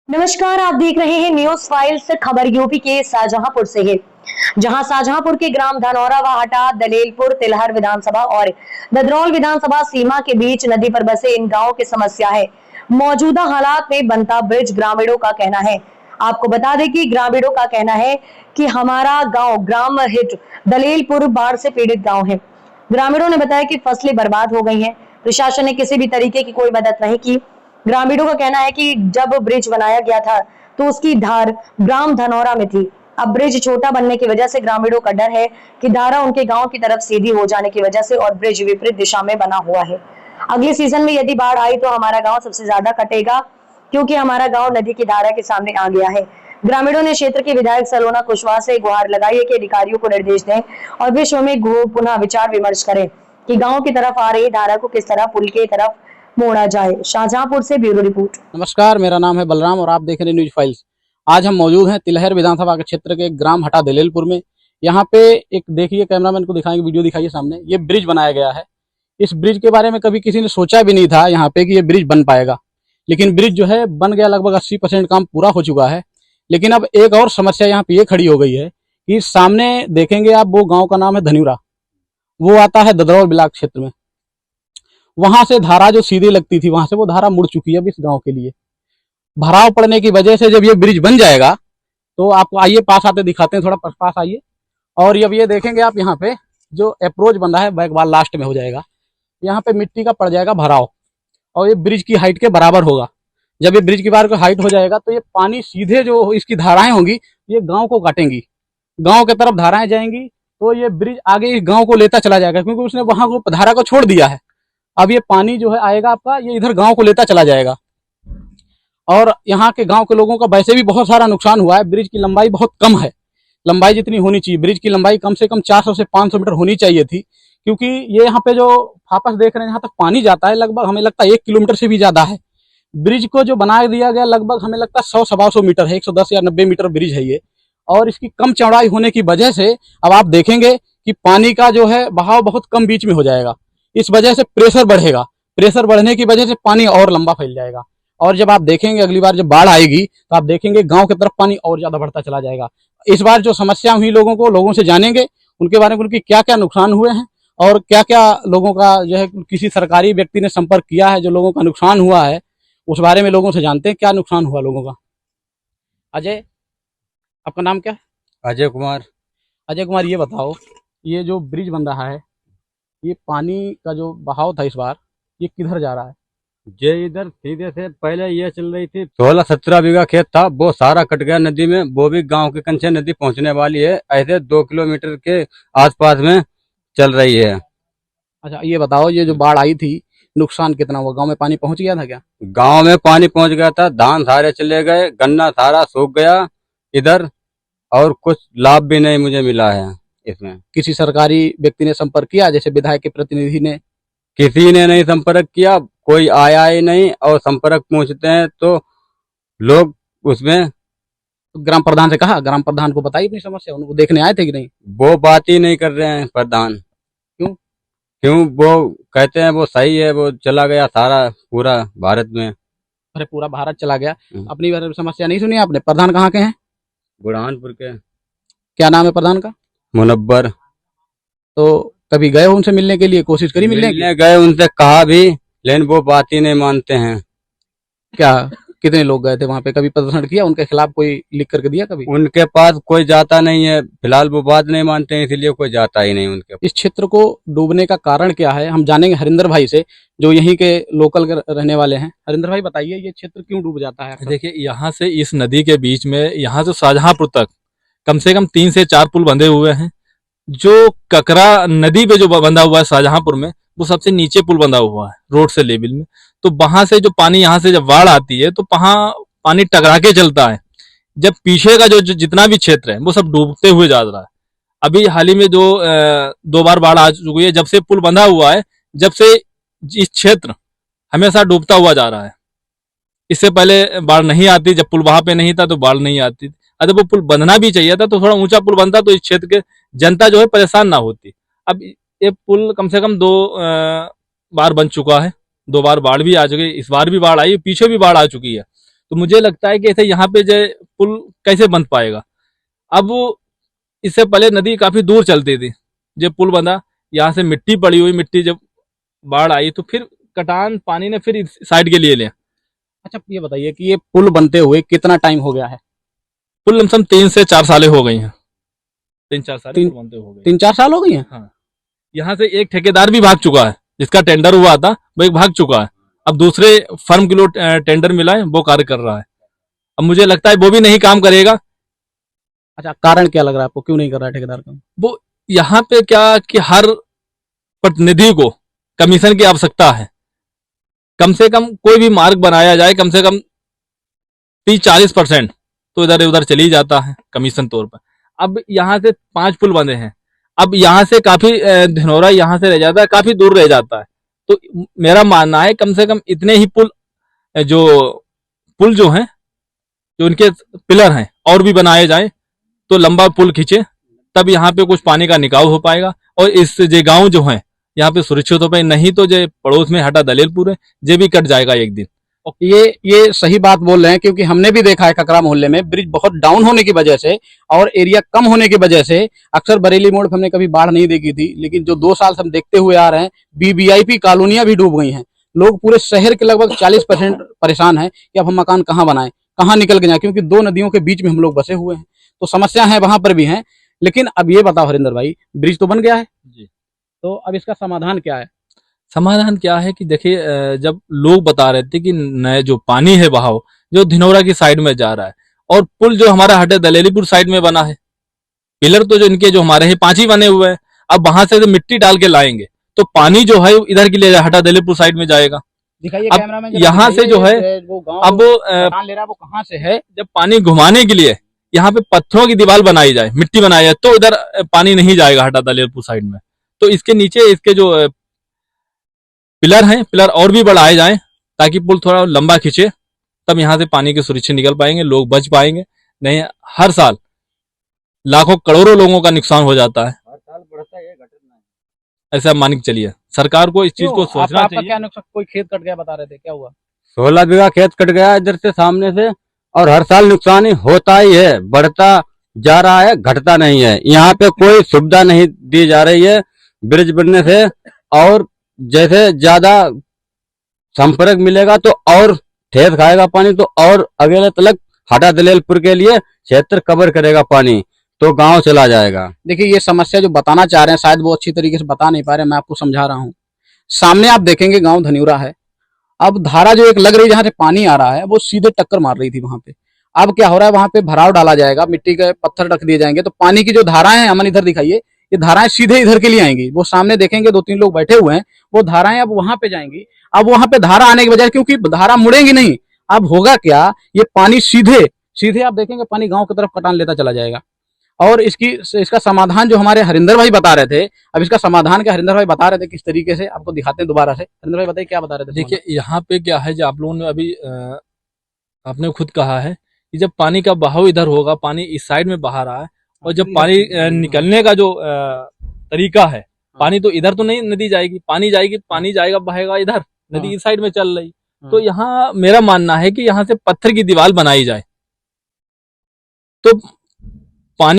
नमस्कार, आप देख रहे हैं न्यूज फाइल्स। खबर यूपी के शाहजहांपुर से है, जहां शाहजहांपुर के ग्राम धनौरा व हटा, दलेलपुर, तिलहर विधानसभा और ददरौल विधानसभा सीमा के बीच नदी पर बसे इन गांवों की समस्या है मौजूदा हालात में बनता ब्रिज। ग्रामीणों का कहना है, आपको बता दें कि ग्रामीणों का कहना है कि हमारा गांव ग्राम हिट दलेलपुर बाढ़ से पीड़ित गांव है। ग्रामीणों ने बताया कि फसलें बर्बाद हो गई हैं, प्रशासन ने किसी भी तरीके की कोई मदद नहीं की। ग्रामीणों का कहना है कि जब ब्रिज बनाया गया था तो उसकी धार ग्राम धनौरा में थी। अब ब्रिज छोटा बनने की वजह से ग्रामीणों का डर है कि धारा उनके गांव की तरफ सीधी हो जाने की वजह से और ब्रिज विपरीत दिशा में बना हुआ है। अगले सीजन में यदि बाढ़ आई तो हमारा गांव सबसे ज्यादा कटेगा, क्योंकि हमारा गांव नदी की धारा के सामने आ गया है। ग्रामीणों ने क्षेत्र के विधायक सलोना कुशवाहा से गुहार लगाई है कि अधिकारियों को निर्देश दें और विश्व में पुनः विचार विमर्श करें कि गांव की तरफ आ रही धारा को किस तरह पुल की तरफ मोड़ा जाए। शाहजहांपुर से ब्यूरो रिपोर्ट। नमस्कार, मेरा नाम है बलराम और आप देख रहे हैं न्यूज फाइल्स। आज हम मौजूद हैं तिलहर विधानसभा के क्षेत्र के ग्राम हटा दलेलपुर में। यहाँ पे एक देखिए, कैमरामैन को दिखाएंगे, वीडियो दिखाइए सामने। ये ब्रिज बनाया गया है। इस ब्रिज के बारे में कभी किसी ने सोचा भी नहीं था यहाँ पे कि ये ब्रिज बन पाएगा, लेकिन ब्रिज जो है बन गया। लगभग 80% काम पूरा हो चुका है। लेकिन अब एक और समस्या यहाँ पे ये खड़ी हो गई है कि सामने देखेंगे आप, वो गाँव का नाम है धन्यूरा, वो आता है ददरौल ब्लॉक क्षेत्र में। वहां से धारा जो सीधी लगती थी, वहां से वो धारा मुड़ चुकी है अब इस गांव के लिए। भराव पड़ने की वजह से जब ये ब्रिज बन जाएगा तो आपको, आइए पास आते दिखाते हैं, थोड़ा पास आइए। और जब ये देखेंगे आप, यहाँ पे जो अप्रोच बन रहा है बैकवाल लास्ट में हो जाएगा। यहाँ पे मिट्टी का पड़ जाएगा भराव और ये ब्रिज की हाइट के बराबर होगा। जब ये ब्रिज की बार हाइट हो जाएगा तो ये पानी सीधे जो इसकी धाराएं होंगी ये गाँव को काटेंगी, गाँव की तरफ धाराएं जाएंगी। तो ये ब्रिज आगे इस गाँव को लेता चला जाएगा, क्योंकि उसने वहां को धारा को छोड़ दिया है। अब ये पानी जो है आएगा आपका, ये इधर गांव को लेता चला जाएगा। और यहाँ के गांव के लोगों का वैसे भी बहुत सारा नुकसान हुआ है। ब्रिज की लंबाई बहुत कम है, लंबाई जितनी होनी चाहिए, ब्रिज की लंबाई कम से कम 400 से 500 मीटर होनी चाहिए थी। क्योंकि ये यहाँ पे जो फापस देख रहे हैं, यहाँ तक पानी जाता है, लगभग हमें लगता है 1 किलोमीटर से भी ज्यादा है। ब्रिज को जो बना दिया गया, लगभग हमें लगता है 100-125 मीटर है, 110 या 90 मीटर ब्रिज है ये। और इसकी कम चौड़ाई होने की वजह से अब आप देखेंगे कि पानी का जो है बहाव बहुत कम बीच में हो जाएगा। इस वजह से प्रेशर बढ़ेगा, प्रेशर बढ़ने की वजह से पानी और लंबा फैल जाएगा। और जब आप देखेंगे अगली बार जब बाढ़ आएगी तो आप देखेंगे गांव की तरफ पानी और ज्यादा बढ़ता चला जाएगा। इस बार जो समस्या हुई लोगों से जानेंगे उनके बारे में, उनकी क्या क्या नुकसान हुए हैं और क्या क्या लोगों का जो है किसी सरकारी व्यक्ति ने संपर्क किया है, जो लोगों का नुकसान हुआ है उस बारे में लोगों से जानते हैं क्या नुकसान हुआ लोगों का। अजय, आपका नाम क्या है? अजय कुमार। अजय कुमार, ये बताओ, ये जो ब्रिज बन रहा है, ये पानी का जो बहाव था इस बार, ये किधर जा रहा है? ये इधर सीधे से पहले ये चल रही थी, 16-17 बीघा खेत था, वो सारा कट गया नदी में। वो भी गांव के कंचे नदी पहुंचने वाली है, ऐसे 2 किलोमीटर के आसपास में चल रही है। अच्छा, ये बताओ, ये जो बाढ़ आई थी नुकसान कितना हुआ? गांव में पानी पहुंच गया था क्या? गांव में पानी पहुंच गया था, धान सारे चले गए, गन्ना सारा सूख गया इधर, और कुछ लाभ भी नहीं मुझे मिला है इसमें। किसी सरकारी व्यक्ति ने संपर्क किया, जैसे विधायक के प्रतिनिधि ने? किसी ने नहीं संपर्क किया, कोई आया ही नहीं। और संपर्क पूछते हैं तो लोग उसमें, तो ग्राम प्रधान से कहा, ग्राम प्रधान को बताई अपनी समस्या, उनको देखने आए थे कि नहीं? वो बात ही नहीं कर रहे हैं प्रधान। क्यों? वो कहते हैं वो सही है, वो चला गया सारा पूरा भारत में। अरे पूरा भारत चला गया, अपनी समस्या नहीं सुनी आपने? प्रधान कहाँ के हैं? बुरहानपुर के। क्या नाम है प्रधान का? मुनव्वर। तो कभी गए उनसे मिलने के लिए, कोशिश करी मिलने की? गए, उनसे कहा भी, लेकिन वो बात ही नहीं मानते हैं। क्या, कितने लोग गए थे वहां पे? कभी प्रदर्शन किया उनके खिलाफ, कोई लिख करके दिया कभी? उनके पास कोई जाता नहीं है फिलहाल, वो बात नहीं मानते हैं, इसलिए कोई जाता ही नहीं उनके पास। इस क्षेत्र को डूबने का कारण क्या है, हम जानेंगे हरिंदर भाई से, जो यहीं के लोकल के रहने वाले हैं। हरिंदर भाई, बताइए, ये क्षेत्र क्यों डूब जाता है? देखिए, यहाँ से इस नदी के बीच में, यहाँ से शाहजहांपुर तक कम से कम 3 से 4 पुल बंधे हुए हैं। जो ककरा नदी पे जो बंधा हुआ है शाहजहांपुर में, वो सबसे नीचे पुल बंधा हुआ है रोड से लेवल में। तो वहां से जो पानी, यहाँ से जब बाढ़ आती है तो वहां पानी टकरा के चलता है। जब पीछे का जो जितना भी क्षेत्र है वो सब डूबते हुए जा रहा है। अभी हाल ही में जो 2 बार बाढ़ आ चुकी है, जब से पुल बंधा हुआ है, जब से इस क्षेत्र हमेशा डूबता हुआ जा रहा है। इससे पहले बाढ़ नहीं आती, जब पुल वहां पे नहीं था तो बाढ़ नहीं आती। अगर वो पुल बंधना भी चाहिए था तो थोड़ा ऊंचा पुल बनता, तो इस क्षेत्र के जनता जो है परेशान ना होती। अब ये पुल कम से कम 2 बार बन चुका है, 2 बार बाढ़ भी आ चुकी है, इस बार भी बाढ़ आई, पीछे भी बाढ़ आ चुकी है। तो मुझे लगता है कि ऐसे यहाँ पे जो पुल कैसे बन पाएगा। अब इससे पहले नदी काफी दूर चलती थी, जब पुल बंधा यहाँ से मिट्टी पड़ी हुई, मिट्टी जब बाढ़ आई तो फिर कटान पानी ने फिर इस साइड के लिए लिया। अच्छा ये बताइए कि ये पुल बनते हुए कितना टाइम हो गया है? पुल लमसम 3 से 4 सालें हो गई हैं, 3-4 साल तीन- बनते हो गए। 3-4 साल हो गई हैं। हाँ, यहाँ से एक ठेकेदार भी भाग चुका है, जिसका टेंडर हुआ था वो एक भाग चुका है। अब दूसरे फर्म के लिए टेंडर मिला है, वो कार्य कर रहा है। अब मुझे लगता है वो भी नहीं काम करेगा। अच्छा कारण क्या लग रहा है आपको, क्यों नहीं कर रहा है ठेकेदार काम? वो यहाँ पे क्या कि हर प्रतिनिधि को कमीशन की आवश्यकता है। कम से कम कोई भी मार्ग बनाया जाए, कम से कम 30-40% तो इधर उधर चली जाता है कमीशन तौर पर। अब यहाँ से 5 पुल बंधे हैं, अब यहाँ से काफी धिनौरा यहाँ से रह जाता है, काफी दूर रह जाता है। तो मेरा मानना है कम से कम इतने ही पुल जो हैं, जो उनके पिलर हैं, और भी बनाए जाए तो लंबा पुल खींचे, तब यहाँ पे कुछ पानी का निकाल हो पाएगा और इस जे गांव जो है यहाँ पे सुरक्षित हो पाए। नहीं तो जो पड़ोस में हटा दलेलपुर है, ये भी कट जाएगा एक दिन। ये सही बात बोल रहे हैं, क्योंकि हमने भी देखा है ककरा मोहल्ले में ब्रिज बहुत डाउन होने की वजह से और एरिया कम होने की वजह से अक्सर बरेली मोड़ पर हमने कभी बाढ़ नहीं देखी थी, लेकिन जो 2 साल से हम देखते हुए आ रहे हैं वीवीआईपी कॉलोनियां भी डूब गई हैं। लोग पूरे शहर के लगभग 40% परेशान है कि अब हम मकान कहाँ बनाएं, कहाँ निकल के जाए, क्योंकि 2 नदियों के बीच में हम लोग बसे हुए हैं। तो समस्या है वहां पर भी है। लेकिन अब ये बताओ हरिंदर भाई, ब्रिज तो बन गया है जी। तो अब इसका समाधान क्या है? समाधान क्या है कि देखिए, जब लोग बता रहे थे कि नए जो पानी है बहाव जो धिनौरा की साइड में जा रहा है, और पुल जो हमारा हटे दलेलीपुर साइड में बना है, पिलर तो जो इनके जो हमारे हैं 5 ही बने हुए हैं। अब वहां से मिट्टी डाल के लाएंगे तो पानी जो है इधर के लिए हटा दलेलीपुर साइड में जाएगा। दिखाइए अब कैमरामैन, यहाँ से जो है वो गांव अब मकान ले रहा है वो कहाँ से है? जब पानी घुमाने के लिए यहाँ पे पत्थरों की दीवार बनाई जाए, मिट्टी बनाई जाए, तो इधर पानी नहीं जाएगा हटा दलेलपुर साइड में। तो इसके नीचे इसके जो पिलर हैं, पिलर और भी बढ़ाए जाएं ताकि पुल थोड़ा लंबा खींचे, तब यहाँ से पानी के सुरक्षित निकल पाएंगे, लोग बच पाएंगे। नहीं हर साल लाखों करोड़ों लोगों का नुकसान हो जाता है। हर साल बढ़ता है, घटना है। ऐसा मान के चलिए, सरकार को इस चीज को सोचना आपका चाहिए। क्या नुकसान? कोई खेत कट गया बता रहे थे, क्या हुआ? 16 बीघा खेत कट गया इधर से सामने से, और हर साल नुकसान ही होता ही है, बढ़ता जा रहा है, घटता नहीं है। यहाँ पे कोई सुविधा नहीं दी जा रही है ब्रिज बनने से, और जैसे ज्यादा संपर्क मिलेगा तो और ठेस खाएगा पानी, तो और अगले तलक हटा दलेलपुर के लिए क्षेत्र कवर करेगा पानी, तो गांव चला जाएगा। देखिए ये समस्या जो बताना चाह रहे हैं शायद वो अच्छी तरीके से बता नहीं पा रहे, मैं आपको समझा रहा हूँ। सामने आप देखेंगे गांव धन्यूरा है। अब धारा जो एक लग रही है जहां से पानी आ रहा है वो सीधे टक्कर मार रही थी वहां पे। अब क्या हो रहा है, वहां पे भराव डाला जाएगा, मिट्टी के पत्थर रख दिए जाएंगे, तो पानी की जो धाराएं हैं, अमन इधर दिखाइए, ये धाराएं सीधे इधर के लिए आएंगी। वो सामने देखेंगे 2-3 लोग बैठे हुए हैं, वो धाराएं अब वहां पे जाएंगी। अब वहां पे धारा आने की बजाय, क्योंकि धारा मुड़ेंगी नहीं, अब होगा क्या, ये पानी सीधे सीधे आप देखेंगे पानी गांव की तरफ कटान लेता चला जाएगा। और इसका समाधान जो हमारे हरिंदर भाई बता रहे थे, अब इसका समाधान क्या हरिंदर भाई बता रहे थे किस तरीके से, आपको दिखाते हैं दोबारा से। हरिंदर भाई बताइए क्या बता रहे थे? देखिए यहाँ पे क्या है, जो आप लोगों ने अभी आपने खुद कहा है कि जब पानी का बहाव इधर होगा, पानी इस साइड में बहा रहा है, और जब पानी निकलने का जो तरीका है, पानी तो इधर तो नहीं नदी जाएगी, पानी जाएगी, पानी जाएगा बहेगा इधर, नदी इस साइड में चल रही। तो यहाँ मेरा मानना है कि यहाँ से पत्थर की दीवार बनाई जाए, तो